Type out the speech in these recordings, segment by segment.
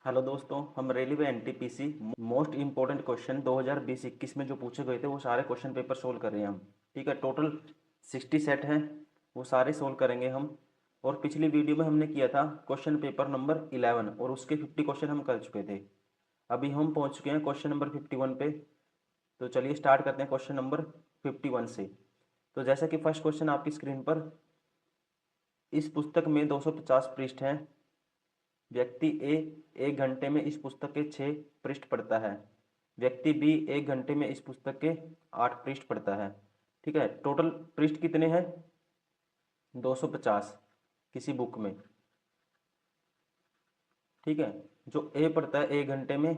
Hello दोस्तों, हम railway NTPC most important question 2020-21 में जो पूछे गए थे वो सारे क्वेश्चन पेपर सोल्व कर रहे हैं हम। ठीक है, टोटल 60 सेट हैं, वो सारे सोल्व करेंगे हम। और पिछली वीडियो में हमने किया था क्वेश्चन पेपर नंबर 11 और उसके 50 क्वेश्चन हम कर चुके थे। अभी हम पहुंच चुके हैं क्वेश्चन नंबर 51 पे। तो चलिए स्टार्ट करते हैं क्वेश्चन नंबर 51 से। तो जैसा कि फर्स्ट क्वेश्चन आपकी स्क्रीन पर, इस पुस्तक में 250 पृष्ठ हैं। व्यक्ति ए 1 घंटे में इस पुस्तक के 6 पृष्ठ पढ़ता है। व्यक्ति बी 1 घंटे में इस पुस्तक के 8 पृष्ठ पढ़ता है। ठीक है, टोटल पृष्ठ कितने हैं? 250 किसी बुक में। ठीक है, जो ए पढ़ता है 1 घंटे में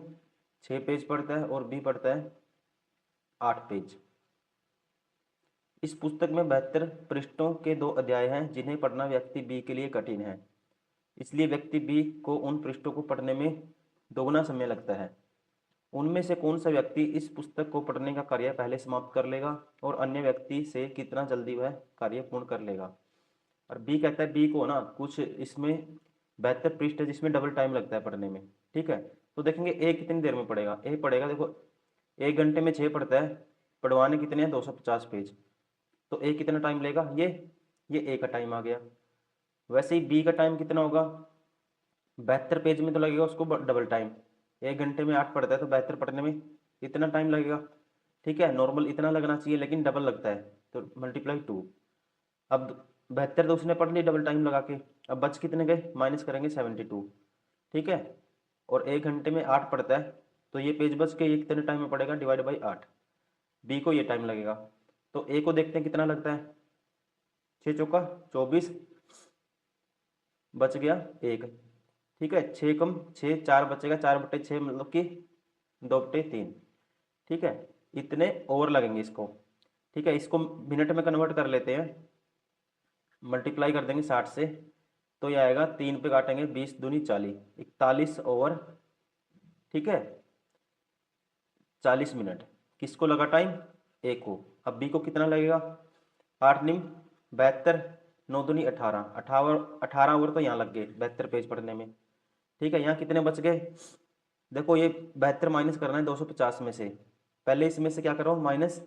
6 पेज पढ़ता है और बी पढ़ता है 8 पेज। इस पुस्तक में 72 पृष्ठों के 2 अध्याय हैं जिन्हें पढ़ना व्यक्ति बी के लिए कठिन है। इसलिए व्यक्ति बी को उन पृष्ठों को पढ़ने में दोगुना समय लगता है। उनमें से कौन सा व्यक्ति इस पुस्तक को पढ़ने का कार्य पहले समाप्त कर लेगा और अन्य व्यक्ति से कितना जल्दी वह कार्य पूर्ण कर लेगा? और बी कहता है, बी को ना कुछ इसमें 72 पृष्ठ है जिसमें डबल टाइम लगता है पढ़ने में। ठीक है, तो देखेंगे ए कितनी देर में पढ़ेगा। ए पढ़ेगा, देखो 1 घंटे में 6 पढ़ता है, पढ़वाने कितने हैं? 250 पेज। तो ए कितना टाइम लेगा? ये ए का टाइम आ गया। वैसे ही बी का टाइम कितना होगा? 72 पेज में तो लगेगा उसको डबल टाइम। 1 घंटे में 8 पढ़ता है तो 72 पढ़ने में इतना टाइम लगेगा। ठीक है, नॉर्मल इतना लगना चाहिए लेकिन डबल लगता है, तो मल्टीप्लाई 2। अब 72 तो उसने पढ़ ली डबल टाइम लगा के। अब बच कितने गए? माइनस करेंगे 72। ठीक है, और 1 घंटे में 8 पढ़ता है तो ये पेज बच के ये कितने टाइम में पड़ेगा? Divide by 8। बी को ये टाइम लगेगा। तो ए को देखते हैं कितना लगता है। 6 चौका 24, बच गया 1। ठीक है, 6 कम 6 4 बचेगा, 4/6 मतलब कि 2/3। ठीक है, इतने ओवर लगेंगे इसको। ठीक है, इसको मिनट में कन्वर्ट कर लेते हैं, मल्टीप्लाई कर देंगे 60 से। तो ये आएगा 3 पे काटेंगे 20 दूनी 40, 41 ओवर। ठीक है, 40 मिनट। किसको लगा टाइम? ए को। अब बी को कितना लगेगा? 8 निम 72, 9 दूनी 18, 18 ओवर तो यहाँ लग गए 72 पेज पढ़ने में। ठीक है, यहाँ कितने बच गए? देखो ये 72 माइनस करना है 250 में से। पहले इसमें से क्या करो? माइनस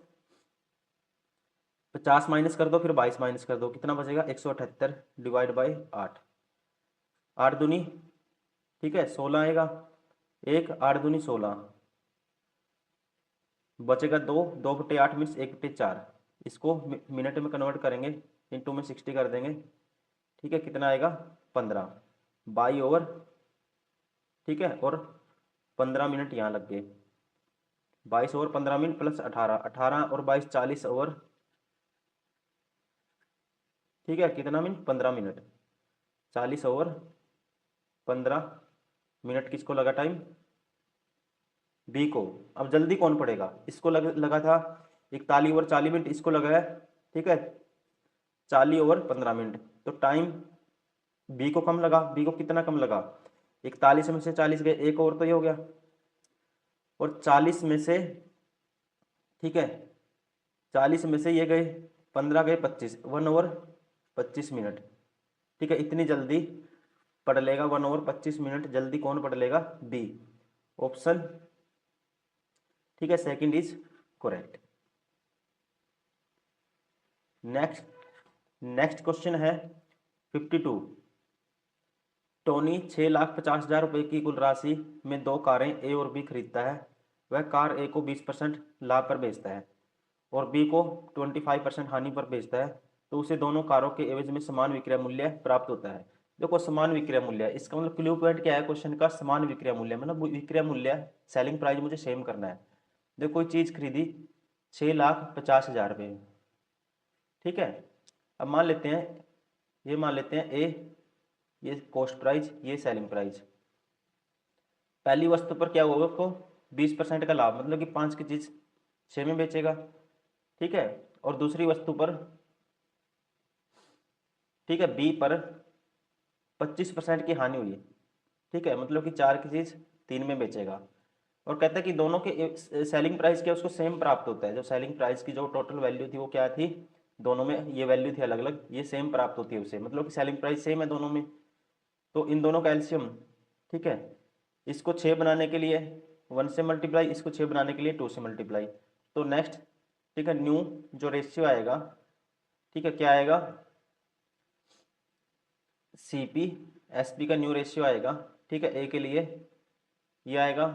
50 माइनस कर दो, फिर 22 माइनस कर दो, कितना बचेगा? 178 डिवाइड बाई 8। 8 दूनी, ठीक है 16 आएगा। 8 दूनी 16, बचेगा 2। 2/8 मीन्स 1/4। इसको मिनट में कन्वर्ट करेंगे, इंटू में 60 कर देंगे। ठीक है, कितना आएगा? 15 22 ओवर। ठीक है, और 15 मिनट यहाँ लग गए। 22 ओवर 15 मिनट प्लस 18, 18 और 22 40 ओवर। ठीक है, कितना मिनट? 15 मिनट। 40 ओवर 15 मिनट किसको लगा टाइम? बी को। अब जल्दी कौन पड़ेगा? इसको लगा था 41 ओवर 40 मिनट, इसको लगा है। ठीक है, 40 ओवर 15 मिनट। तो टाइम बी को कम लगा। बी को कितना कम लगा? 41 में से 40 गए, 1 ओवर तो ये हो गया। और 40 में से, ठीक है 40 में से ये गए 15, गए 25, 1 ओवर 25 मिनट। ठीक है, इतनी जल्दी पढ़ लेगा 1 ओवर 25 मिनट जल्दी कौन पढ़ लेगा? B option. ठीक है, second is correct. Next question है 52। टोनी 6,50,000 रुपये की कुल राशि में 2 कारें ए और बी खरीदता है। वह कार ए को 20% लाभ पर बेचता है और बी को 25% हानि पर बेचता है, तो उसे दोनों कारों के एवज में समान विक्रय मूल्य प्राप्त होता है। देखो समान विक्रय मूल्य, इसका मतलब क्लू पॉइंट क्या है क्वेश्चन का? समान विक्रय मूल्य, मतलब विक्रय मूल्य सेलिंग प्राइस मुझे सेम करना है। देखो कोई चीज़ खरीदी 6,50,000 रुपये में। ठीक है, अब मान लेते हैं, ये मान लेते हैं ए, ये कॉस्ट प्राइस, ये सेलिंग प्राइस। पहली वस्तु पर क्या होगा? उसको 20% का लाभ, मतलब कि 5 की चीज़ 6 में बेचेगा। ठीक है, और दूसरी वस्तु पर, ठीक है बी पर 25% की हानि हुई। ठीक है, मतलब कि 4 की चीज़ 3 में बेचेगा। और कहता है कि दोनों के सेलिंग प्राइस क्या उसको सेम प्राप्त होता है। जो सेलिंग प्राइस की जो टोटल वैल्यू थी वो क्या थी? दोनों में ये वैल्यू थी अलग अलग, ये सेम प्राप्त होती है उसे, मतलब कि सेलिंग प्राइस सेम है दोनों में। तो इन दोनों का एलसीएम, ठीक है इसको 6 बनाने के लिए 1 से मल्टीप्लाई, इसको 6 बनाने के लिए 2 से मल्टीप्लाई। तो नेक्स्ट, ठीक है, न्यू जो रेशियो आएगा, ठीक है, क्या आएगा, CP SP का न्यू रेशियो आएगा, ठीक है, A के लिए ये आएगा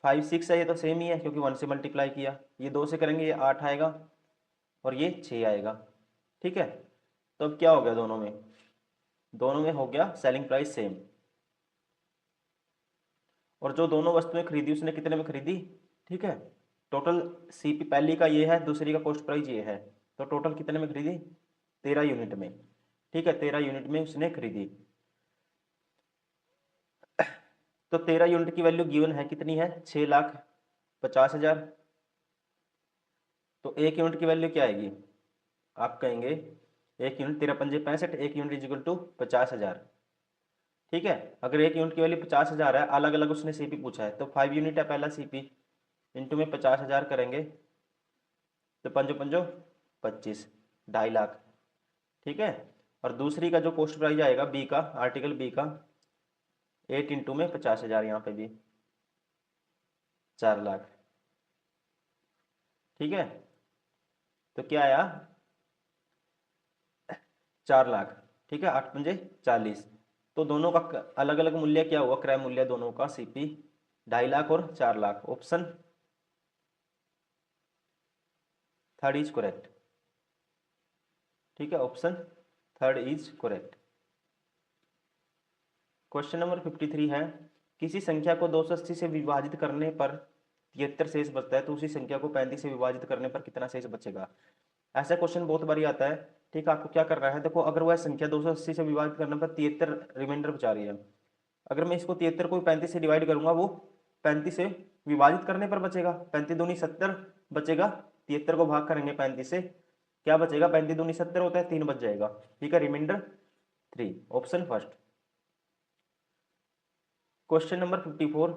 5 6 है, ये तो सेम ही है क्योंकि 1 से मल्टीप्लाई किया। ये 2 से करेंगे, ये 8 आएगा और ये 6 आएगा, ठीक है। तो अब क्या हो गया, दोनों में हो गया सेलिंग प्राइस सेम। और जो दोनों वस्तुएं खरीदी उसने कितने में खरीदी, ठीक है। टोटल CP पहली का ये है, दूसरी का कॉस्ट प्राइस ये है, तो टोटल कितने में खरीदी, 13 यूनिट में, ठीक है, 13 यूनिट में उसने खरीदी। तो 13 यूनिट की वैल्यू गिवन है, कितनी है, 6,50,000। तो एक यूनिट की वैल्यू क्या आएगी, आप कहेंगे एक यूनिट 13 पंजे 65, एक यूनिट इज इक्वल टू 50,000, ठीक है। अगर एक यूनिट की वैल्यू 50,000 है, अलग अलग उसने CP पूछा है, तो 5 यूनिट है पहला CP, इंटू में 50,000 करेंगे तो पंजो पंजो 25, 2.5 लाख, ठीक है। और दूसरी का जो कॉस्ट प्राइस आएगा बी का, आर्टिकल बी का, 8 इंटू में 50,000, यहाँ पे भी 4 लाख, ठीक है। तो क्या आया, 4 लाख, ठीक है, 8 पंजे 40। तो दोनों का अलग अलग मूल्य क्या हुआ, क्रय मूल्य दोनों का CP 2.5 लाख और 4 lakh. Option third is correct, ठीक है, option third is correct. Question number 53 है, किसी संख्या को 280 से विभाजित करने पर 73 शेष बचता है, तो उसी संख्या को 35 से विभाजित करने पर कितना शेष बचेगा। ऐसा क्वेश्चन बहुत बारी आता है, ठीक है। आपको क्या करना है, देखो अगर वह संख्या 280 से विभाजित करने पर 73 रिमाइंडर बचा रही है, अगर मैं इसको 73 को 35 से डिवाइड करूंगा, वो 35 से विभाजित करने पर बचेगा, 35 दूनी 70 बचेगा, 73 को भाग करेंगे 35 से, क्या बचेगा, 35 दूनी 70 होता है, 3 बच जाएगा, ठीक है, reminder 3, option first. Question number 54,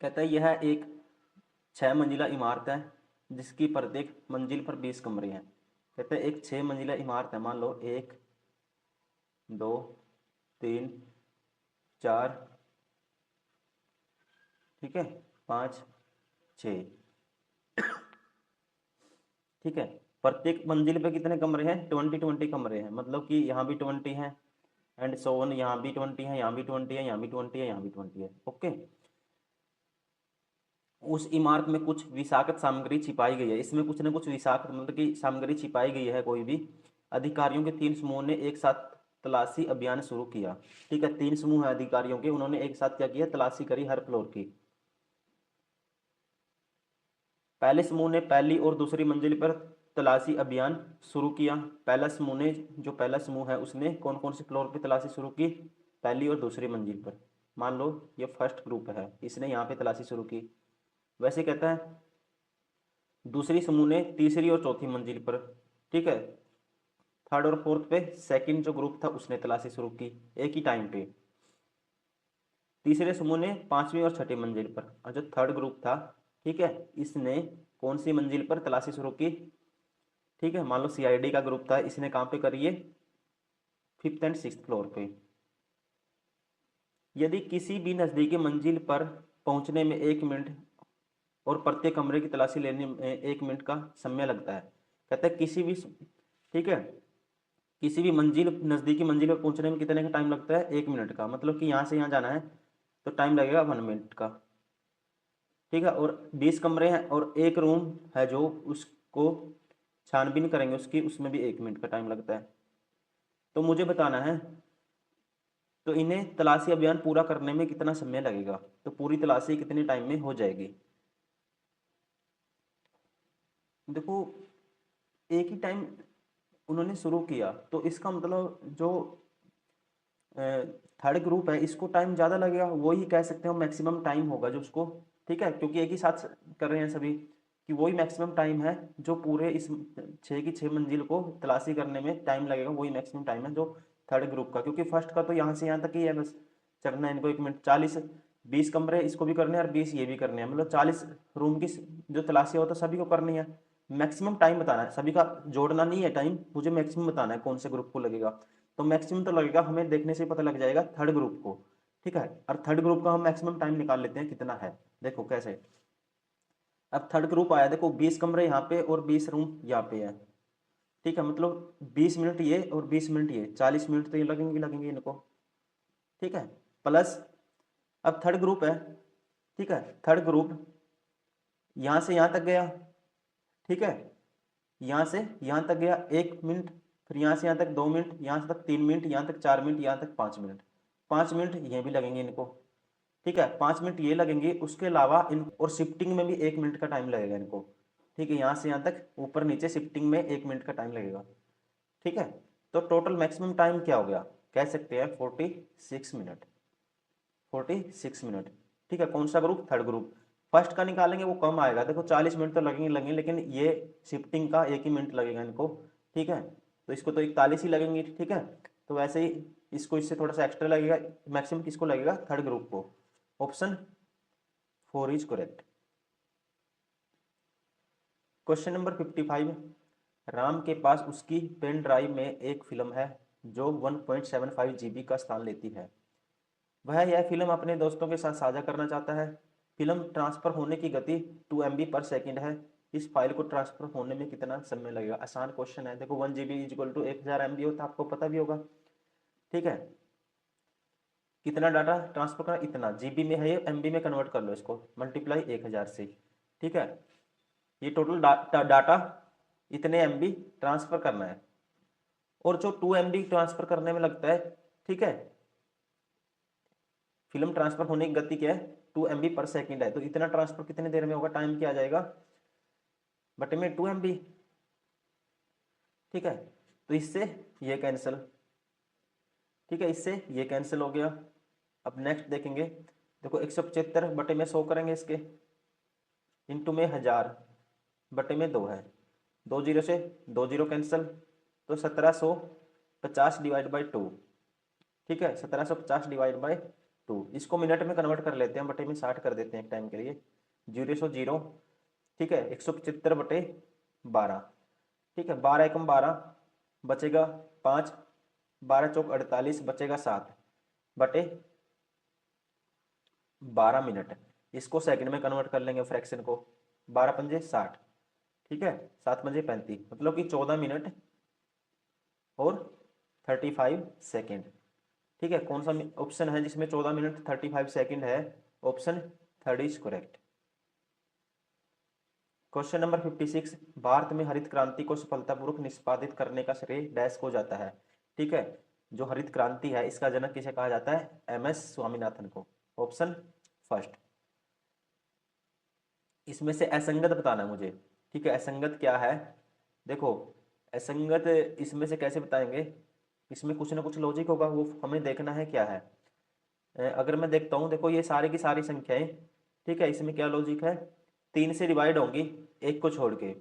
कहता है यह एक 6 मंजिला इमारत है जिसकी प्रत्येक मंजिल पर 20 कमरे हैं। कहते हैं एक 6 मंजिला इमारत है, मान लो 1 2 3 4, ठीक है, 5 6, ठीक है। प्रत्येक मंजिल पे कितने कमरे हैं, 20 कमरे हैं, मतलब कि यहाँ भी 20 है एंड सो ऑन, यहाँ भी 20 है, यहाँ भी 20 है, यहाँ भी 20 है, यहाँ भी 20 है, ओके। उस इमारत में कुछ विषाक्त सामग्री छिपाई गई है, इसमें कुछ न कुछ विषाक्त मतलब कि सामग्री छिपाई गई है कोई भी। अधिकारियों के 3 समूह ने एक साथ तलाशी अभियान शुरू किया, ठीक है, 3 समूह है अधिकारियों के, उन्होंने एक साथ क्या किया, तलाशी करी हर फ्लोर की। पहले समूह ने पहली और दूसरी मंजिल पर तलाशी अभियान शुरू किया। पहला समूह है उसने कौन कौन से फ्लोर पे तलाशी शुरू की, पहली और दूसरी मंजिल पर। मान लो ये फर्स्ट ग्रुप है, इसने यहाँ पे तलाशी शुरू की। वैसे कहता है दूसरी समूह ने तीसरी और चौथी मंजिल पर, ठीक है, थर्ड और फोर्थ पे सेकंड जो ग्रुप था उसने तलाशी शुरू की एक ही टाइम पे। तीसरे समूह ने पांचवी और छठी मंजिल पर, और जो थर्ड ग्रुप था, ठीक है, इसने कौन सी मंजिल पर तलाशी शुरू की, ठीक है, मान लो CID का ग्रुप था, इसने कहाँ पे करी है, 5th एंड 6th फ्लोर पे। यदि किसी भी नज़दीकी मंजिल पर पहुंचने में 1 मिनट और प्रत्येक कमरे की तलाशी लेने में 1 मिनट का समय लगता है, कहते हैं किसी भी, ठीक है, किसी भी नज़दीकी मंजिल पर पहुंचने में कितने का टाइम लगता है, 1 मिनट का, मतलब कि यहाँ से यहाँ जाना है तो टाइम लगेगा 1 मिनट का, ठीक है। और 20 कमरे हैं और एक रूम है जो उसको छानबीन करेंगे उसकी, उसमें भी 1 मिनट का टाइम लगता है। तो मुझे बताना है तो इन्हें तलाशी अभियान पूरा करने में कितना समय लगेगा, तो पूरी तलाशी कितने टाइम में हो जाएगी। देखो एक ही टाइम उन्होंने शुरू किया, तो इसका मतलब जो थर्ड ग्रुप है इसको टाइम ज़्यादा लगेगा, वो ही कह सकते हो मैक्सिमम टाइम होगा जो उसको, ठीक है, क्योंकि एक ही साथ कर रहे हैं सभी, कि वही मैक्सिमम टाइम है जो पूरे इस 6 की 6 मंजिल को तलाशी करने में टाइम लगेगा, वही मैक्सिमम टाइम है जो थर्ड ग्रुप का, क्योंकि फर्स्ट का तो यहाँ से यहाँ तक ही है, बस चढ़ना है इनको 1 मिनट। 20 कमरे इसको भी करने हैं और 20 ये भी करने हैं, मतलब 40 रूम की जो तलाशी हो तो सभी को करनी है, मैक्सिमम टाइम बताना है, सभी का जोड़ना नहीं है टाइम, मुझे मैक्सिमम बताना है कौन से ग्रुप को लगेगा। तो मैक्सिमम तो लगेगा, हमें देखने से पता लग जाएगा थर्ड ग्रुप को, ठीक है। और थर्ड ग्रुप का हम मैक्सिमम टाइम निकाल लेते हैं कितना है। देखो कैसे, अब थर्ड ग्रुप आया, देखो 20 कमरे यहाँ पे और 20 रूम यहाँ पे है, ठीक है। मतलब 20 मिनट ये और 20 मिनट ये, 40 मिनट तो ये लगेंगे लगेंगे इनको, ठीक है। प्लस अब थर्ड ग्रुप है, ठीक है, थर्ड ग्रुप यहाँ से यहाँ तक गया, ठीक है, यहाँ से यहाँ तक गया 1 मिनट, फिर यहाँ से यहाँ तक 2 मिनट, यहाँ से तक 3 मिनट, यहाँ तक 4 मिनट, यहाँ तक 5 मिनट, 5 मिनट ये भी लगेंगे इनको, ठीक है। 5 मिनट ये लगेंगे, उसके अलावा इन और शिफ्टिंग में भी 1 मिनट का टाइम लगेगा इनको, ठीक है। यहाँ से यहाँ तक ऊपर नीचे शिफ्टिंग में 1 मिनट का टाइम लगेगा, ठीक है। तो टोटल मैक्सिमम टाइम क्या हो गया, कह सकते हैं 46 मिनट, 46 मिनट, ठीक है। कौन सा ग्रुप, थर्ड ग्रुप। फर्स्ट का निकालेंगे वो कम आएगा, देखो 40 मिनट तो लगेंगे लगेंगे, लेकिन ये शिफ्टिंग का 1 ही मिनट लगेगा इनको, ठीक है। तो इसको तो 41 ही लगेंगे, ठीक है। तो वैसे ही इसको इससे थोड़ा सा एक्स्ट्रा लगेगा, मैक्सिमम किसको लगेगा, थर्ड ग्रुप को। Option 4 is correct. Question number 55, Ram के पास उसकी पेन ड्राइव में एक फिल्म है जो 1.75 GB का स्थान लेती है। वह यह फिल्म अपने दोस्तों के साथ साझा करना चाहता है। फिल्म ट्रांसफर होने की गति 2 MB पर सेकेंड है। इस फाइल को ट्रांसफर होने में कितना समय लगेगा। आसान क्वेश्चन है, देखो 1 GB इक्वल टू 1000 MB होता है, आपको पता भी होगा, ठीक है। कितना डाटा ट्रांसफर करना, इतना GB में है ये, MB में कन्वर्ट कर लो इसको, मल्टीप्लाई 1000 से, ठीक है। ये टोटल डाटा इतने MB ट्रांसफर करना है, और जो 2 MB ट्रांसफर करने में लगता है, ठीक है, फिल्म ट्रांसफर होने की गति क्या है, 2 MB पर सेकेंड है, तो इतना ट्रांसफर कितने देर में होगा, टाइम क्या आ जाएगा बटे में 2 MB, ठीक है। तो इससे ये कैंसिल, ठीक है, इससे ये कैंसिल हो गया। अब नेक्स्ट देखेंगे, देखो 175 बटे में 100 करेंगे इसके, इंटू में 1000 बटे में 2 है, 2 जीरो से 2 जीरो कैंसिल, तो 1750 डिवाइड बाई 2, ठीक है, 1750 डिवाइड बाई 2। इसको मिनट में कन्वर्ट कर लेते हैं, बटे में 60 कर देते हैं एक टाइम के लिए, 0 ठीक है। 175 बटे 12, ठीक है, 12 एकम 12 बचेगा 5, 12 चौक 48 बचेगा 7 बटे 12 मिनट। इसको सेकंड में कन्वर्ट कर लेंगे फ्रैक्शन को, 12 पंजे 60, ठीक है, 7 पंजे 35, मतलब कि 14 मिनट और 35 सेकेंड, ठीक है। कौन सा ऑप्शन है जिसमें 14 मिनट 35 सेकेंड है, option third is correct. Question number 56, Bharat में हरित क्रांति को सफलतापूर्वक निष्पादित करने का श्रेय डैश को जाता है, ठीक है। जो हरित क्रांति है इसका जनक किसे कहा जाता है, MS स्वामीनाथन को, ऑप्शन फर्स्ट। इसमें से असंगत बताना है मुझे, ठीक है। असंगत क्या है, देखो असंगत इसमें से कैसे बताएंगे, इसमें कुछ ना कुछ लॉजिक होगा, वो हमें देखना है क्या है। अगर मैं देखता हूँ, देखो ये सारी की सारी संख्याएं, ठीक है, इसमें क्या लॉजिक है, 3 से डिवाइड होंगी एक को छोड़ के,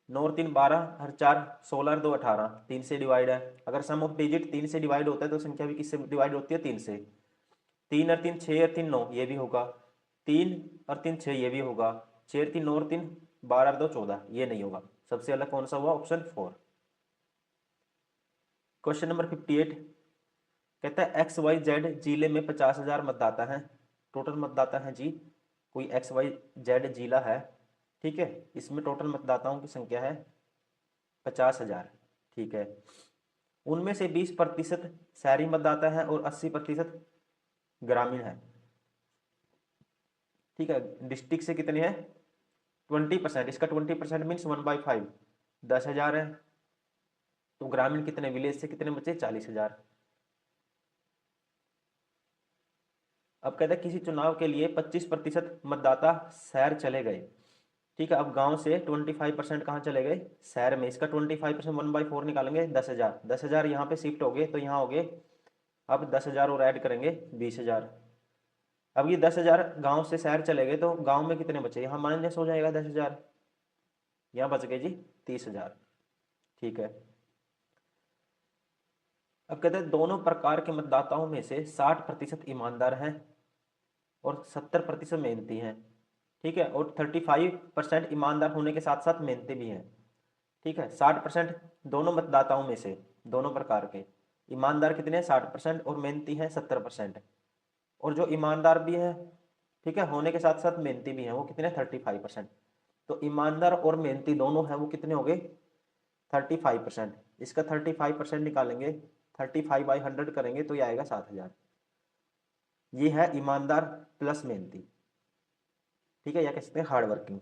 9 और 3 12, हर 4 16 और 2 18, 3 से डिवाइड है। अगर सम ऑफ डिजिट 3 से डिवाइड होता है तो संख्या भी किससे डिवाइड होती है, 3 से। 3 और 3 6 और 3 9, ये भी होगा, 3 और 3 6, ये भी होगा, 6 और 3 9 और 3 12 और 2 14, ये नहीं होगा। सबसे अलग कौन सा हुआ, ऑप्शन 4। क्वेश्चन नंबर 58, कहता है XYZ जिले में 50,000 मतदाता हैं, टोटल मतदाता हैं जी, कोई XYZ जिला है, ठीक है। इसमें टोटल मतदाताओं की संख्या है 50,000, ठीक है। उनमें से 20% शहरी मतदाता है और 80% ग्रामीण है, ठीक है। डिस्ट्रिक्ट से कितने हैं, 20%, इसका 20% मीन्स 1/5, 10,000 है। तो ग्रामीण कितने, विलेज से कितने बचे, 40,000। अब कहते हैं किसी चुनाव के लिए 25% मतदाता शहर चले गए, ठीक है। अब गांव से 25% कहाँ चले गए, शहर में। इसका 25% 1/4 निकालेंगे, 10,000, 10,000 यहाँ पे शिफ्ट हो गए तो यहाँ हो गए, अब 10,000 और ऐड करेंगे 20,000। अब ये 10,000 गाँव से शहर चले गए तो गाँव में कितने बचे, यहाँ माइनस हो जाएगा 10,000, यहाँ बच गए जी 30,000, ठीक है। अब कहते हैं दोनों प्रकार के मतदाताओं में से 60% ईमानदार हैं और 70% मेहनती हैं, ठीक है। और 35% ईमानदार होने के साथ साथ मेहनती भी हैं। ठीक है। 60% दोनों मतदाताओं में से, दोनों प्रकार के ईमानदार कितने हैं 60% और मेहनती हैं 70%। और जो ईमानदार भी है, ठीक है, होने के साथ साथ मेहनती भी हैं, वो कितने 35%। तो ईमानदार और मेहनती दोनों हैं, वो कितने हो गए 35%। इसका 35% निकालेंगे, 35/100 करेंगे तो ये आएगा 7,000। ये है ईमानदार प्लस मेहनती, ठीक है, या कह सकते हैं हार्ड वर्किंग।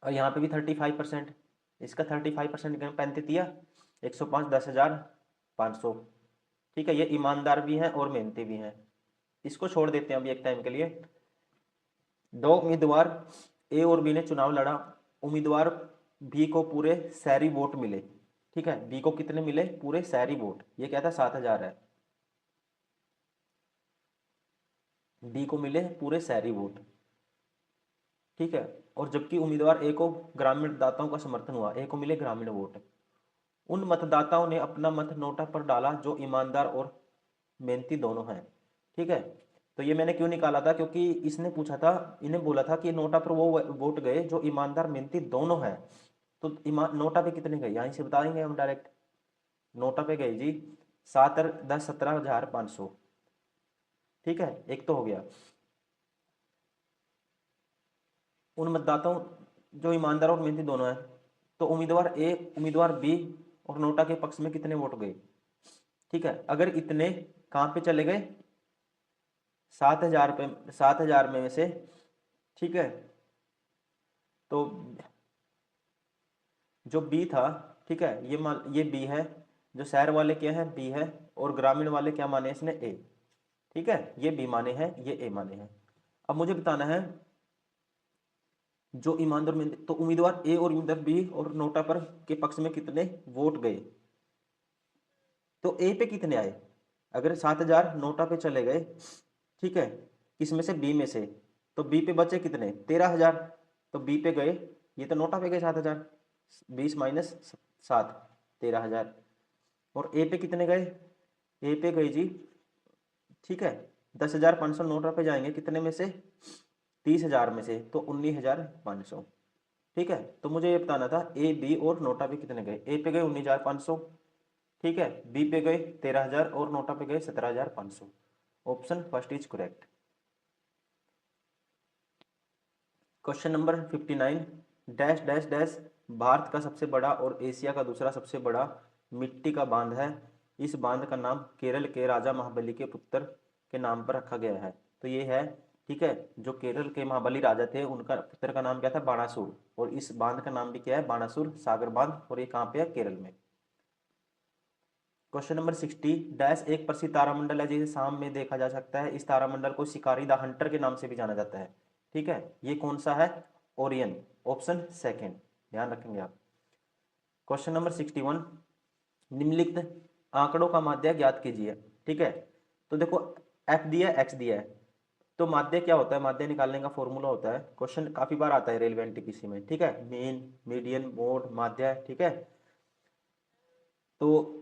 और यहाँ पे भी 35%, इसका 35% 35 105 10,500। ठीक है, ये ईमानदार भी हैं और मेहनती भी हैं। इसको छोड़ देते हैं अभी एक टाइम के लिए। दो उम्मीदवार ए और बी ने चुनाव लड़ा। उम्मीदवार बी को पूरे शहरी वोट मिले। ठीक है, बी को कितने मिले पूरे शहरी वोट, ये क्या था 7,000 है। बी को मिले पूरे शहरी वोट, ठीक है। और जबकि उम्मीदवार ए को ग्रामीण मतदाताओं का समर्थन हुआ, ए को मिले ग्रामीण वोट। उन मतदाताओं ने अपना मत नोटा पर डाला जो ईमानदार और मेहनती दोनों हैं। ठीक है, तो ये मैंने क्यों निकाला था, क्योंकि इसने पूछा था, इन्हें बोला था कि नोटा पर वो वोट गए जो ईमानदार मेहनती दोनों हैं। तो नोटा पे कितने गए यहीं से बताएंगे हम डायरेक्ट। नोटा पे गए जी 7 10 17,500। ठीक है, एक तो हो गया। उन मतदाताओं जो ईमानदार और मेहनती दोनों हैं, तो उम्मीदवार ए उम्मीदवार बी और नोटा के पक्ष में कितने वोट गए। ठीक है, अगर इतने कहाँ पे चले गए 7,000 पे, 7,000 में से, ठीक है, तो जो बी था, ठीक है, ये बी है, जो शहर वाले क्या है बी है, और ग्रामीण वाले क्या माने इसने ए। ठीक है, ये बी माने हैं, ये ए माने हैं। अब मुझे बताना है जो ईमानदार में, तो उम्मीदवार ए और उम्मीदवार बी और नोटा पर के पक्ष में कितने वोट गए, तो ए पे कितने आए। अगर 7,000 नोटा पे चले गए, ठीक है, किसमें से बी में से, तो बी पे बचे कितने 13,000। तो बी पे गए, ये तो नोटा पे गए 7,000, 20 माइनस 7 13,000। और ए पे कितने गए, ए पे गए जी, ठीक है, 10,500 नोटा पे जाएंगे कितने में से 30,000 में से, तो 19,500। ठीक है, तो मुझे ये बताना था ए बी और नोटा पे कितने गए। ए पे गए 19,500, ठीक है, बी पे गए 13,000 और नोटा पे गए 17,500। Option first is correct. Question number 59, dash dash dash Bharat का सबसे बड़ा और एशिया का दूसरा सबसे बड़ा मिट्टी का बांध है। इस बांध का नाम केरल के राजा महाबली के पुत्र के नाम पर रखा गया है। तो ये है, ठीक है, जो केरल के महाबली राजा थे उनका पुत्र का नाम क्या था बाणासुर, और इस बांध का नाम भी क्या है बाणासुर सागर बांध, और ये कहाँ पे है केरल में। क्वेश्चन नंबर 60, डैश एक प्रसिद्ध तारामंडल है जिसे शाम में देखा जा सकता है। इस तारामंडल को शिकारी द हंटर के नाम से भी जाना जाता है। ठीक है, ये कौन सा है ओरियन, ऑप्शन सेकंड, ध्यान रखेंगे आप। क्वेश्चन नंबर 61, निम्नलिखित आंकड़ों का माध्य ज्ञात कीजिए। ठीक है, तो देखो एफ दिया है एक्स दिया है, तो माध्य क्या होता है, माध्य निकालने का फॉर्मूला होता है, क्वेश्चन काफी बार आता है रेलवे एनटीपीसी में। ठीक है, मीन मीडियन मोड माध्य, ठीक है। तो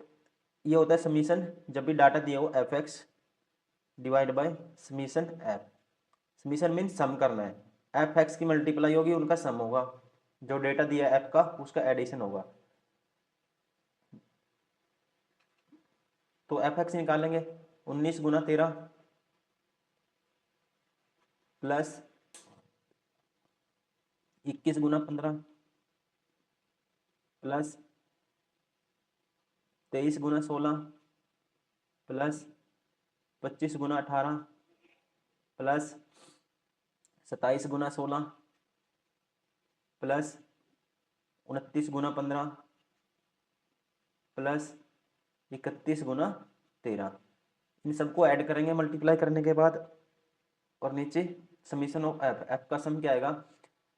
ये होता है समीशन, जब भी डाटा दिया हो F X divide by summation F. Summation mean sum करना है, एफ एक्स की मल्टीप्लाई होगी उनका सम होगा, जो डेटा दिया है एफ का उसका एडिशन होगा। तो एफ एक्स निकालेंगे 19 गुना 13 प्लस 21 गुना 15 प्लस 23 गुना 16 प्लस 25 गुना 18 प्लस 27 गुना 16 प्लस 29 गुना 15 प्लस 31 गुना 13। इन सबको ऐड करेंगे मल्टीप्लाई करने के बाद, और नीचे समीशन ऑफ एफ, एफ का सम क्या आएगा,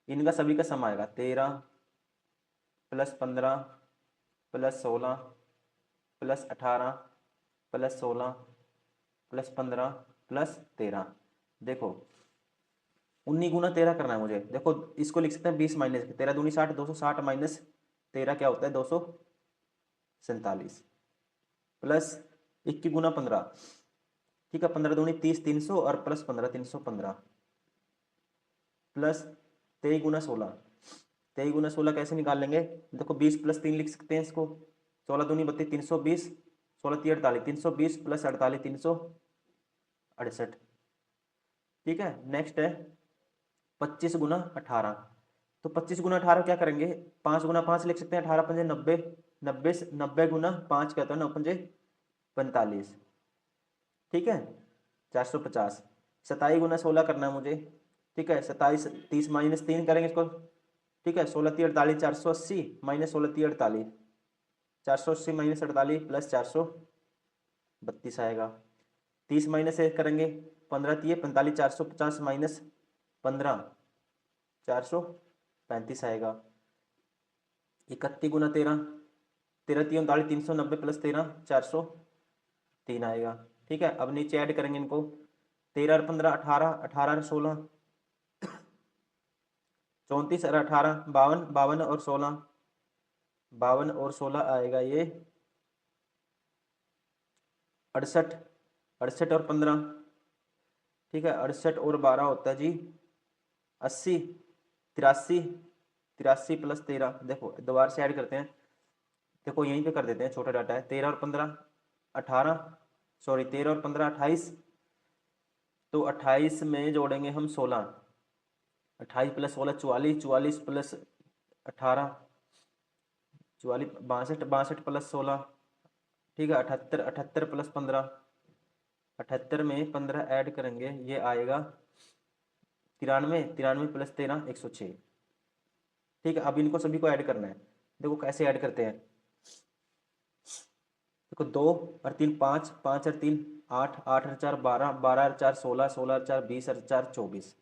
इनका सभी का सम आएगा 13 plus 15 plus 16 plus 18 plus 16 plus 15 plus 13। देखो 19 गुना 13 करना है मुझे, देखो इसको लिख सकते हैं 20 माइनस 13 दूनी 60, 260 माइनस 13 क्या होता है 247 प्लस 21 गुना 15, ठीक है, 15 दूनी 30 300 और प्लस 15 315 प्लस 23 गुना 16, 23 गुना 16 कैसे निकाल लेंगे? देखो 20 + 3 लिख सकते हैं इसको, 16 दूनी 32, 320, 16 3 48, 320 + 48 368। ठीक है, नेक्स्ट है 25 गुना 18। तो 25 गुना 18 क्या करेंगे, 5 गुना 5 लिख सकते हैं, 18 पंजे 90, 90 गुना 5 कहता है 9 पंजे 45। ठीक है, 450। 27 गुना 16 करना है मुझे। ठीक है, 27 30 - 3 करेंगे इसको। ठीक है, 16 3 48, 480 - 16 3 48, 480 - 48 + 432 आएगा। 30 - 1 करेंगे, 15 3 45, 450 - 15 435 आएगा। 31 गुना 13, 13 3 39, 390 + 13 403 आएगा। ठीक है, अब नीचे ऐड करेंगे इनको, 13 और 15 18, 18 और 16 34 और 18 52, 52 और 16 52 और 16 आएगा ये 68, 68 और 15। ठीक है, 68 और 12 होता है जी 80, 83, 83 + 13। देखो दोबारा से ऐड करते हैं, देखो यहीं पे कर देते हैं, छोटा डाटा है। 13 और 15 18, सॉरी 13 और 15 28, तो 28 में जोड़ेंगे हम 16, 28 + 16 44, 44 + 18 44, 62, 62 + 16। ठीक है, 78, 78 + 15, 78 में 15 ऐड करेंगे, ये आएगा 93, 93 + 13 106। ठीक है, अब इनको सभी को ऐड करना है। देखो कैसे ऐड करते हैं, देखो 2 और 3 5, 5 और 3 8, 8 और 4 12, 12 और 4 16, 16 और 4 20 और 4 24।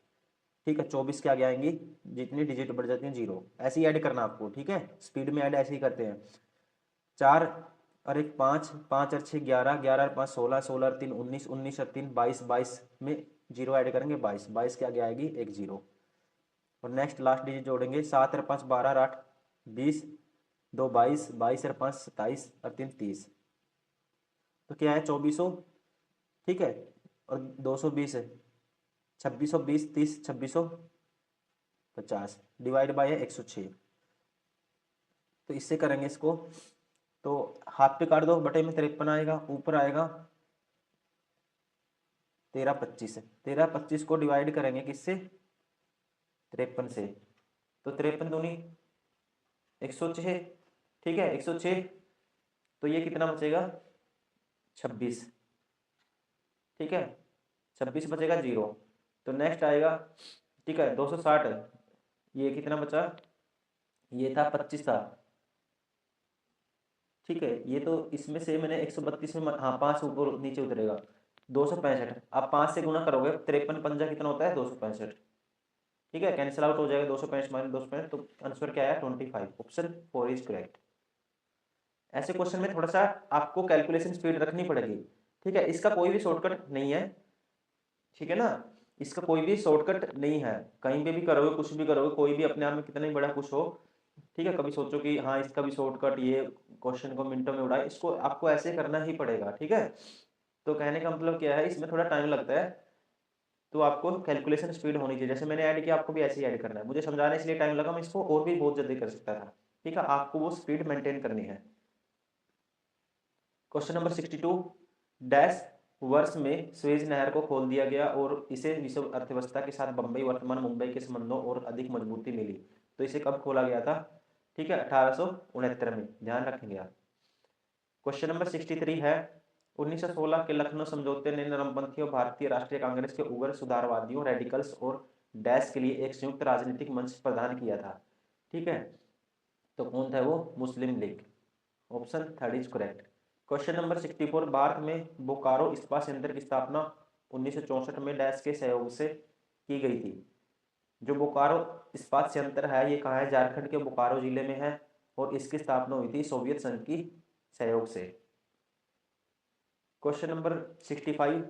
ठीक है, 24 के आगे आएंगी जितनी डिजिट बढ़ जाती हैं 0, ऐसे ही ऐड करना आपको। ठीक है, स्पीड में ऐड ऐसे ही करते हैं। 4 और 1 5, 5 और 6 11, 11 और 5 16, 16 और 3 19, 19 और 3 22, 22 में 0 ऐड करेंगे 22, 22 के आगे आएगी एक 0। और नेक्स्ट लास्ट डिजिट जोड़ेंगे, 7 और 5 12 और 8 20, 2 22, 22 और 5 27 और 3 30। तो क्या है 2400। ठीक है, और 220 है 2620, 30 2650 डिवाइड बाय है 106। तो इससे करेंगे इसको, तो हाथ पे काट दो, बटे में 53 आएगा, ऊपर आएगा 1325 है। 1325 को डिवाइड करेंगे किससे, 53 से, तो 53 दूनी 106। ठीक है, 106, तो ये कितना बचेगा 26। ठीक है, 26 बचेगा 0। तो नेक्स्ट आएगा, ठीक है 260, ये कितना बचा, ये था 25 था। ठीक है, ये तो इसमें से मैंने 132 में हाँ 5 ऊपर नीचे उतरेगा 265। आप 5 से गुना करोगे, 53 पंजा कितना होता है 265। ठीक है, कैंसिल आउट हो जाएगा 265 - 265, तो आंसर क्या है 25। Option 4 is correct. ऐसे क्वेश्चन में थोड़ा सा आपको कैलकुलेशन स्पीड रखनी पड़ेगी। ठीक है, इसका कोई भी शॉर्टकट नहीं है। ठीक है ना, इसका कोई भी शॉर्टकट नहीं है, कहीं पे भी करोगे कुछ भी करोगे, कोई भी अपने आप में कितना ही बड़ा कुछ हो। ठीक है, कभी सोचो कि हाँ इसका भी शॉर्टकट, ये क्वेश्चन को मिनटों में उड़ाए, इसको आपको ऐसे करना ही पड़ेगा। ठीक है, तो कहने का मतलब क्या है, इसमें थोड़ा टाइम लगता है, तो आपको कैलकुलेशन स्पीड होनी चाहिए। जैसे मैंने ऐड किया, आपको भी ऐसे ही ऐड करना है। मुझे समझाने इसलिए टाइम लगा, मैं इसको और भी बहुत जल्दी कर सकता था। ठीक है, आपको वो स्पीड मेंटेन करनी है। क्वेश्चन नंबर 62, डैश वर्ष में स्वेज नहर को खोल दिया गया और इसे विश्व अर्थव्यवस्था के साथ बंबई वर्तमान मुंबई के संबंधों और अधिक मजबूती मिली। तो इसे कब खोला गया था? ठीक है, 1869 में, ध्यान रखेंगे आप। क्वेश्चन नंबर 63 है, 1916 के लखनऊ समझौते ने नरमपंथियों, भारतीय राष्ट्रीय कांग्रेस के उग्र सुधारवादियों, रेडिकल्स और डैश के लिए एक संयुक्त राजनीतिक मंच प्रदान किया था। ठीक है, तो कौन था वो? Muslim League. Option 3 is correct. Question number 64, Bharat में बोकारो इस्पात संयंत्र की स्थापना 1964 में डैश के सहयोग से की गई थी। जो बोकारो इस्पात संयंत्र है, ये कहाँ है? झारखंड के बोकारो जिले में है, और इसकी स्थापना हुई थी सोवियत संघ की सहयोग से। क्वेश्चन नंबर 65,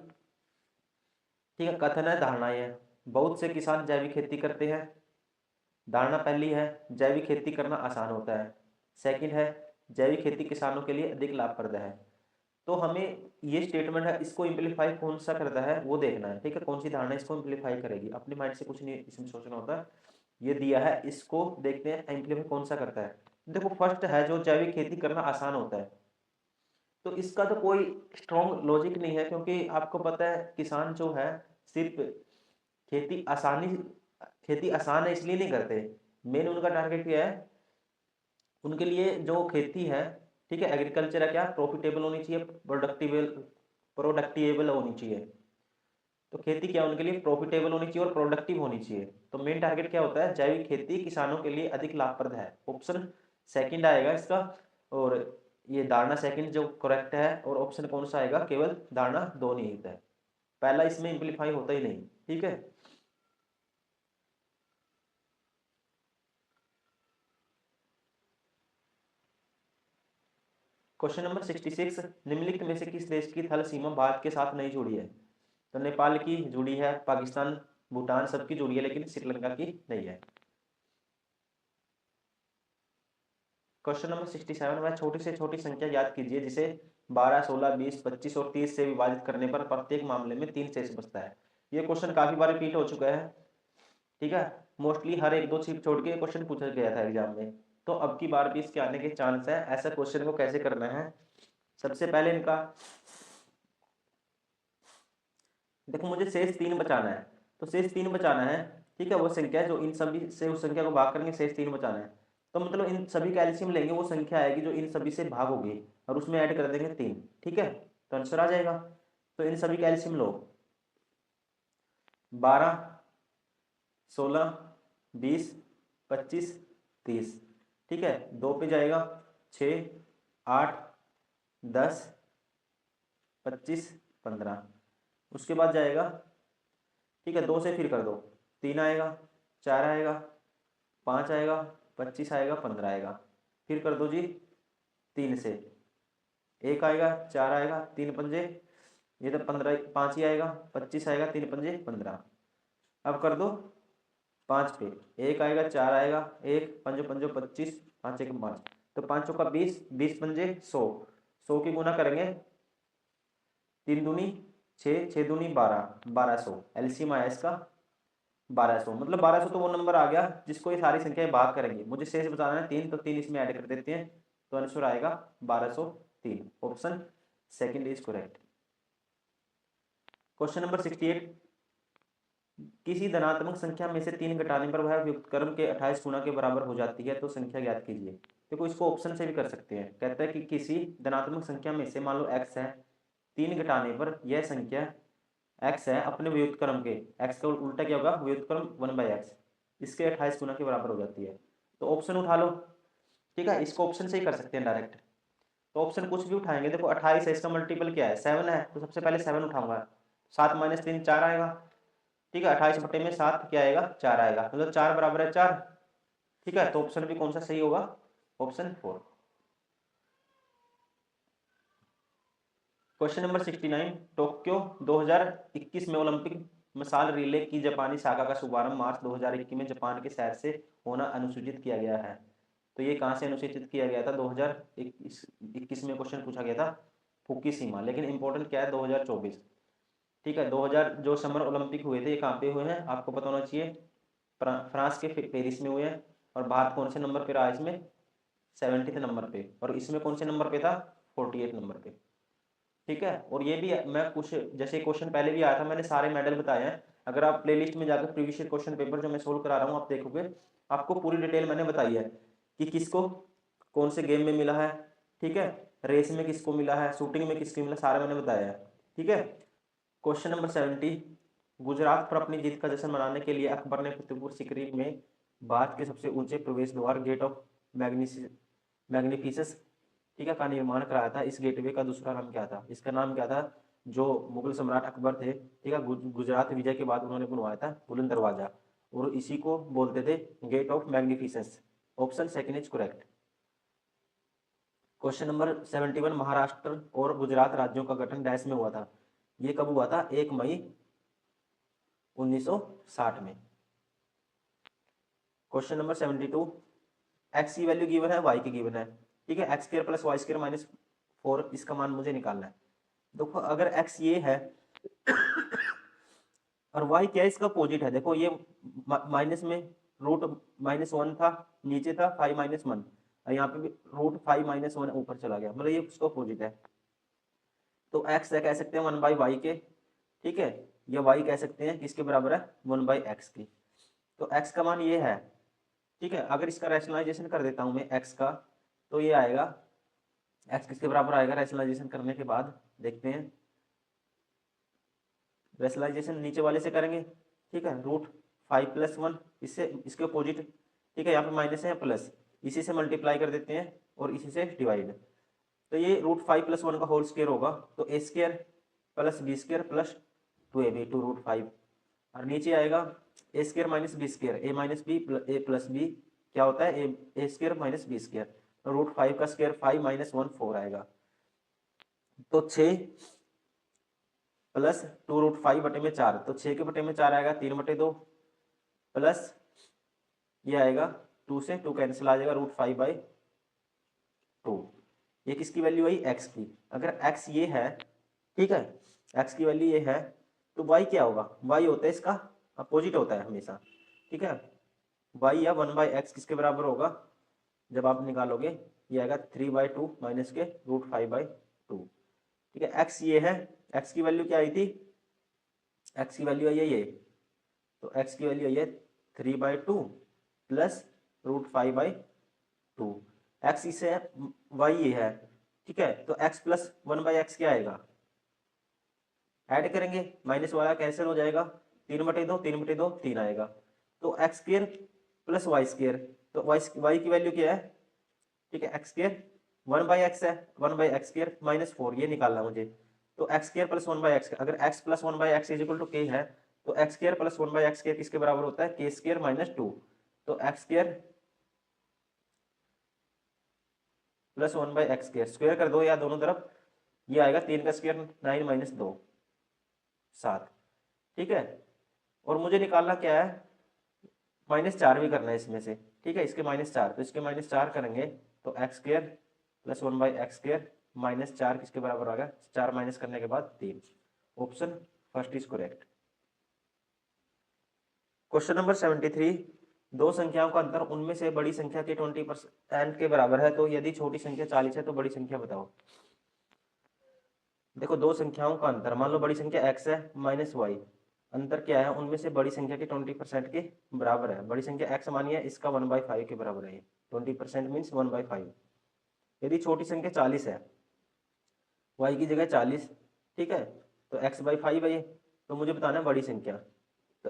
ठीक है, कथन है धारणाएं हैं। बहुत से किसान जैविक खेती करते हैं। धारणा पहली है, जैविक खेती करना आसान होता है। सेकंड है, जैविक खेती किसानों के लिए अधिक लाभप्रद है। तो हमें ये स्टेटमेंट है, इसको इम्प्लीफाई कौन सा करता है वो देखना है। ठीक है, कौन सी धारणा इसको इम्प्लीफाई करेगी, अपने माइंड से कुछ नहीं इसमें सोचना होता है। ये दिया है, इसको देखते हैं एम्प्लीफाई कौन सा करता है। देखो फर्स्ट है जो जैविक खेती करना आसान होता है, तो इसका तो कोई स्ट्रॉन्ग लॉजिक नहीं है, क्योंकि आपको पता है किसान जो है सिर्फ खेती आसानी खेती आसान है इसलिए नहीं करते, मेन उनका टारगेट क्या है, उनके लिए जो खेती है, ठीक है, एग्रीकल्चर है क्या, प्रॉफिटेबल होनी चाहिए, प्रोडक्टिवेबल होनी चाहिए। तो खेती क्या उनके लिए प्रॉफिटेबल होनी चाहिए और प्रोडक्टिव होनी चाहिए। तो मेन टारगेट क्या होता है, जैविक खेती किसानों के लिए अधिक लाभप्रद है। ऑप्शन सेकंड आएगा इसका, और ये धारणा सेकंड जो करेक्ट है, और ऑप्शन कौन सा आएगा, केवल धारणा दो नहीं होता है, पहला इसमें इम्प्लीफाई होता ही नहीं। ठीक है, क्वेश्चन नंबर 66, निम्नलिखित में से किस देश की थल सीमा भारत के साथ नहीं जुड़ी है। तो नेपाल की जुड़ी है, पाकिस्तान, भूटान सबकी जुड़ी है, लेकिन श्रीलंका की नहीं है। क्वेश्चन नंबर 67, वह छोटी से छोटी संख्या याद कीजिए जिसे 12, 16, 20, 25 और 30 से विभाजित करने पर प्रत्येक मामले में 3 शेष बचता है। ये क्वेश्चन काफी बार रिपीट हो चुका है, ठीक है, मोस्टली हर एक दो छिप छोड़ के क्वेश्चन पूछा गया था एग्जाम में, तो अब की बार भी इसके आने के चांस है। ऐसा क्वेश्चन को कैसे करना है, सबसे पहले इनका देखो, मुझे शेष 3 बचाना है, तो शेष 3 बचाना है, ठीक है, वो संख्या जो इन सभी से उस संख्या को भाग करेंगे, शेष 3 बचाना है, तो मतलब इन सभी का एलसीएम लेंगे, वो संख्या आएगी जो इन सभी से भाग होगी, और उसमें ऐड कर देंगे 3, ठीक है, तो आंसर आ जाएगा। तो इन सभी का एलसीएम लो, 12, 16, 20, 25, 30, ठीक है, 2 पे जाएगा 6, 8, 10, 25, 15, उसके बाद जाएगा, ठीक है, 2 से फिर कर दो, 3 आएगा, 4 आएगा, 5 आएगा, 25 आएगा, 15 आएगा, फिर कर दो जी 3 से, 1 आएगा, 4 आएगा, 3 पंजे, ये तो 15, 5 ही आएगा, 25 आएगा, 3 पंजे 15, अब कर दो 5 पे, 1 आएगा, 4 आएगा, 1 पंजो पंजो 25, 5 1 5, तो 5 चौका 20, 20 पंजे 100, 100 की गुना करेंगे, 3 दूनी 6, 6 दूनी 12, 1200, एलसीएम आया इसका 1200, मतलब 1200 तो वो नंबर आ गया जिसको ये सारी संख्याएं भाग करेंगी। मुझे शेष बताना है 3, तो 3 इसमें ऐड कर देते हैं, तो आंसर आएगा 1203, option second is correct. Question number 68, किसी धनात्मक संख्या में से 3 घटाने पर वह व्युत्क्रम के 28 गुना के बराबर हो जाती है, तो संख्या ज्ञात कीजिए। देखो इसको ऑप्शन से भी कर सकते हैं, कहता है कि किसी धनात्मक संख्या में से, मान लो x है, 3 घटाने पर यह संख्या x है अपने व्युत्क्रम के, x का उल्टा क्या होगा, व्युत्क्रम 1/x, इसके 28 गुना के बराबर हो जाती है, तो ऑप्शन उठा लो, ठीक है, इसको ऑप्शन से ही कर सकते हैं डायरेक्ट, तो ऑप्शन कुछ भी उठाएंगे। देखो 28 है, इसका मल्टीपल क्या है, 7 है, तो सबसे पहले 7 उठाऊंगा, 7 - 3 4 आएगा, ठीक है, 28 बटे में 7 क्या आएगा, 4 आएगा, मतलब 4 बराबर है 4, ठीक है, तो ऑप्शन भी कौन सा सही होगा, ऑप्शन 4। क्वेश्चन नंबर 69, टोक्यो 2021 में ओलंपिक मसाल रिले की जापानी शाखा का शुभारंभ मार्च 2021 में जापान के शहर से होना अनुसूचित किया गया है। तो ये कहाँ से अनुसूचित किया गया था, 2021 में क्वेश्चन पूछा गया था फुकुशिमा, लेकिन इंपॉर्टेंट क्या है 2024, ठीक है, 2000 जो समर ओलंपिक हुए थे ये कहाँ पे हुए हैं, आपको पता होना चाहिए, फ्रांस के पेरिस में हुए हैं, और भारत कौन से नंबर पे रहा इसमें, 70 नंबर पे, और इसमें कौन से नंबर पे था, 48 नंबर पे, ठीक है। और ये भी मैं कुछ जैसे क्वेश्चन पहले भी आया था, मैंने सारे मेडल बताए हैं, अगर आप प्लेलिस्ट में जाकर प्रीवियस क्वेश्चन पेपर जो मैं सोल्व करा रहा हूँ आप देखोगे, आपको पूरी डिटेल मैंने बताई है कि किसको कौन से गेम में मिला है, ठीक है, रेस में किसको मिला है, शूटिंग में किसको मिला, सारा मैंने बताया है, ठीक है। क्वेश्चन नंबर 70, गुजरात पर अपनी जीत का जश्न मनाने के लिए अकबर ने फतेहपुर सीकरी में भारत के सबसे ऊंचे प्रवेश द्वार गेट ऑफ मैग्निफिसेंस, ठीक है, का निर्माण कराया था। इस गेटवे का दूसरा नाम क्या था, इसका नाम क्या था, जो मुगल सम्राट अकबर थे, ठीक है, गुजरात विजय के बाद उन्होंने बनवाया था बुलंद दरवाजा, और इसी को बोलते थे gate of magnificence, option second is correct. Question number 71, Maharashtra और गुजरात राज्यों का गठन डैश में हुआ था, ये कब हुआ था, 1 मई 1960 में। क्वेश्चन नंबर 72, एक्स की वैल्यू गिवन है, वाई की गिवन है, ठीक है, x square plus y square minus 4, इसका मान मुझे निकालना है। देखो अगर एक्स ये है और वाई क्या है, इसका अपोजिट है, देखो ये माइनस में √-1 था, नीचे था 5-1, और यहाँ पे भी √5-1 ऊपर चला गया, मतलब ये उसका अपोजिट है। तो x कह सकते हैं 1/y के, ठीक है, या y कह सकते हैं किसके बराबर है, 1/x की। तो x का मान ये है, ठीक है। अगर इसका रैशनलाइजेशन कर देता हूँ मैं x का, तो ये आएगा, x किसके बराबर आएगा रैशनलाइजेशन करने के बाद, देखते हैं। रैशनलाइजेशन नीचे वाले से करेंगे, ठीक है, √5+1, इससे इसके अपोजिट, ठीक है, यहाँ पे माइनस है प्लस, इसी से मल्टीप्लाई कर देते हैं और इसी से डिवाइड। तो ये √5+1 का होल स्क्वायर होगा, तो a² + b² + 2ab, 2√5, और नीचे आएगा a² - b², a - b a + b क्या होता है, a² - b², तो √5 का स्क्वायर 5 - 1 4 आएगा। तो 6 प्लस 2√5/4, तो 6 के बटे में 4 आएगा, 3/2, प्लस ये आएगा 2 से 2 कैंसिल आ जाएगा, √5/2। ये किसकी वैल्यू आई, x की। अगर x ये है, ठीक है, x की वैल्यू ये है, तो y क्या होगा, y होता है इसका अपोजिट होता है हमेशा, ठीक है। y या 1/x किसके बराबर होगा, जब आप निकालोगे ये आएगा 3/2 माइनस के √5/2, ठीक है। x ये है, x की वैल्यू क्या आई थी, x की वैल्यू आई है ये, तो x की वैल्यू आई है 3/2 प्लस √5/2, x इसे है, y ये है, ठीक है। तो x प्लस 1/x क्या आएगा, ऐड करेंगे, माइनस वाला कैंसिल हो जाएगा, 3/2 3/2 3 आएगा, तो x² + y², तो y की वैल्यू क्या है, ठीक है, x² 1/x है, 1/x² - 4 ये निकालना मुझे। तो x² + 1/x, अगर x + 1/x = k है, तो x² + 1/x² किसके बराबर होता है, k² - 2, तो x² + 1/x², स्क्वायर कर दो या दोनों तरफ, ये आएगा 3 का स्क्वायर 9 - 2 7, ठीक है। और मुझे निकालना क्या है, -4 भी करना है इसमें से, ठीक है, इसके -4, तो इसके -4 करेंगे, तो x² + 1/x² -4 किसके बराबर आ गया, 4 माइनस करने के बाद 3, option first is correct. Question number 73, दो संख्याओं का अंतर उनमें से बड़ी संख्या के 20% के बराबर है, तो यदि छोटी संख्या 40 है तो बड़ी संख्या बताओ। देखो, दो संख्याओं का अंतर, मान लो बड़ी संख्या x है माइनस y, अंतर क्या है, उनमें से बड़ी संख्या के 20% के बराबर है। बड़ी संख्या x मानिए, इसका 1/5 के बराबर है, 20% मीन्स 1/5। यदि छोटी संख्या 40 है, y की जगह 40, ठीक है, तो x/5 है ये, तो मुझे बताना है बड़ी संख्या। तो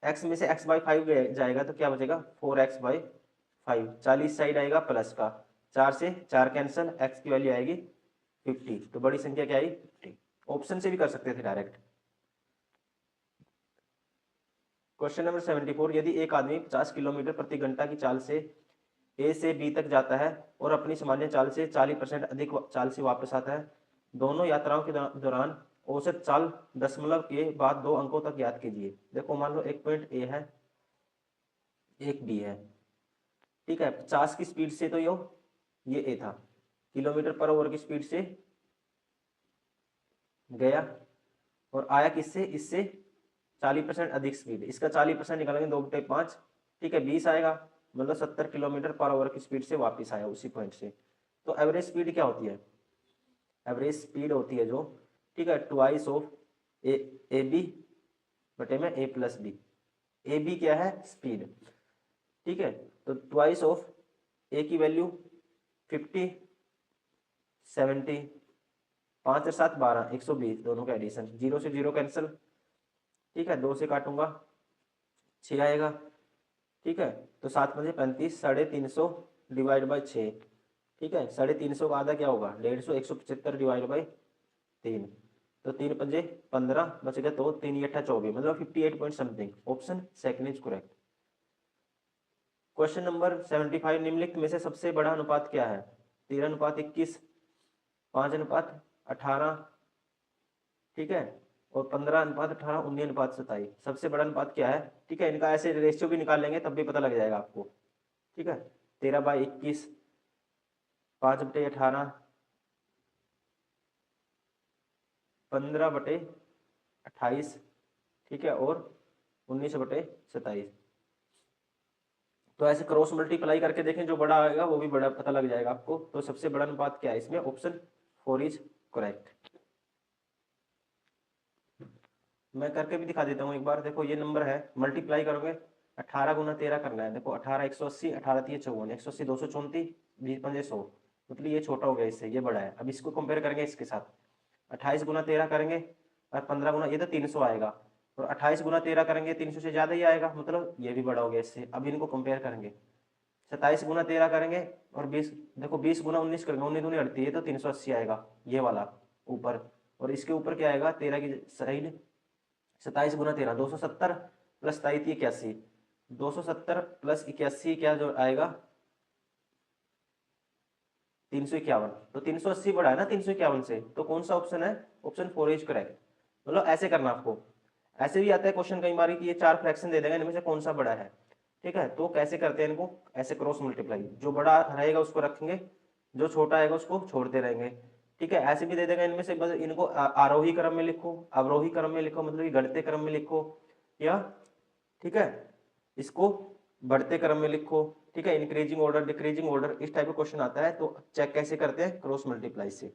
x में से x/5 जाएगा तो क्या बचेगा, 4x/5, 40 साइड आएगा प्लस का, 4 से 4 कैंसिल, x की वैल्यू आएगी 50, तो बड़ी संख्या क्या आई 50। ऑप्शन से भी कर सकते थे डायरेक्ट। क्वेश्चन नंबर 74, यदि एक आदमी 50 किलोमीटर प्रति घंटा की चाल से ए से बी तक जाता है और अपनी सामान्य चाल से 40% अधिक चाल से वापस आता है, दोनों यात्राओं के दौरान औसत चाल दशमलव के बाद 2 अंकों तक याद कीजिए। देखो, मान लो एक पॉइंट ए है, एक बी है, ठीक है, 50 की स्पीड से, तो ये ए था, km/h की स्पीड से गया और आया किससे, इससे 40% अधिक स्पीड, इसका 40% निकालेंगे 2/5, ठीक है, 20 आएगा, मतलब 70 km/h की स्पीड से वापस आया उसी पॉइंट से। तो एवरेज स्पीड क्या होती है, एवरेज स्पीड होती है जो, ठीक है, ट्वाइस ऑफ ए बी बटे में a + b, ए बी क्या है स्पीड, ठीक है, तो ट्वाइस ऑफ ए की वैल्यू 50 70, 5 और 7 12, 120, दोनों का एडिशन, 0 से 0 कैंसिल, ठीक है, 2 से काटूंगा 6 आएगा, ठीक है, तो 7×5 35, 350 डिवाइड बाई 6, ठीक है, 350 का आधा क्या होगा 150, 175 डिवाइड बाई 3, तो 3×5 15 बचेगा, तो 3×8 24, मतलब 58 point something, option second is correct. Question number 75, निम्नलिखित में से सबसे बड़ा अनुपात क्या है, 13:21, 5:18, ठीक है, और 15:18, 19:27, सबसे बड़ा अनुपात क्या है, ठीक है, इनका ऐसे रेशियो भी निकाल लेंगे तब भी पता लग जाएगा आपको, ठीक है, 13/21, 5/18, 15/28, ठीक है, और 19/27, तो ऐसे क्रॉस मल्टीप्लाई करके देखें, जो बड़ा आएगा वो भी बड़ा पता लग जाएगा आपको। तो सबसे बड़ा अनुपात क्या है इसमें, ऑप्शन 4 इज करेक्ट। मैं करके भी दिखा देता हूँ एक बार। देखो ये नंबर है, मल्टीप्लाई करोगे 18 गुना 13 करना है। देखो 18 180, 18 3 54, 180 234, 20 पंजे 100, मतलब ये छोटा हो गया इससे, ये बड़ा है। अब इसको कंपेयर करेंगे इसके साथ, 28 गुना 13 करेंगे और 15 गुना, ये तो 300 आएगा, और 28 गुना 13 करेंगे 300 से ज़्यादा ही आएगा, मतलब ये भी बड़ा हो गया इससे। अब इनको कंपेयर करेंगे, 27 गुना 13 करेंगे और 20, देखो 20 गुना 19 करेंगे, 19 दूनी 38, ये तो 380 आएगा ये वाला ऊपर। और इसके ऊपर क्या आएगा, 13 की साइड, 27 गुना 13 270 प्लस 27 81, 270 प्लस 81 क्या जो आएगा 351। तो 380 बड़ा है ना 351 से, तो कौन सा ऑप्शन है, ऑप्शन 4 इज करेक्ट। मतलब ऐसे करना आपको। ऐसे भी आता है क्वेश्चन कई बार कि ये 4 फ्रैक्शन दे देगा, इनमें से कौन सा बड़ा है। ठीक है, तो कैसे करते हैं इनको, ऐसे क्रॉस मल्टीप्लाई, जो बड़ा रहेगा उसको रखेंगे, जो छोटा आएगा उसको छोड़ते रहेंगे। ठीक है, ऐसे भी दे देगा इनमें से, बस इनको आरोही क्रम में लिखो, अवरोही क्रम में लिखो, मतलब घटते क्रम में लिखो, या ठीक है इसको बढ़ते क्रम में लिखो। ठीक है, इंक्रीजिंग ऑर्डर डिक्रीजिंग ऑर्डर, इस टाइप का क्वेश्चन आता है। तो चेक कैसे करते हैं, क्रॉस मल्टीप्लाई से।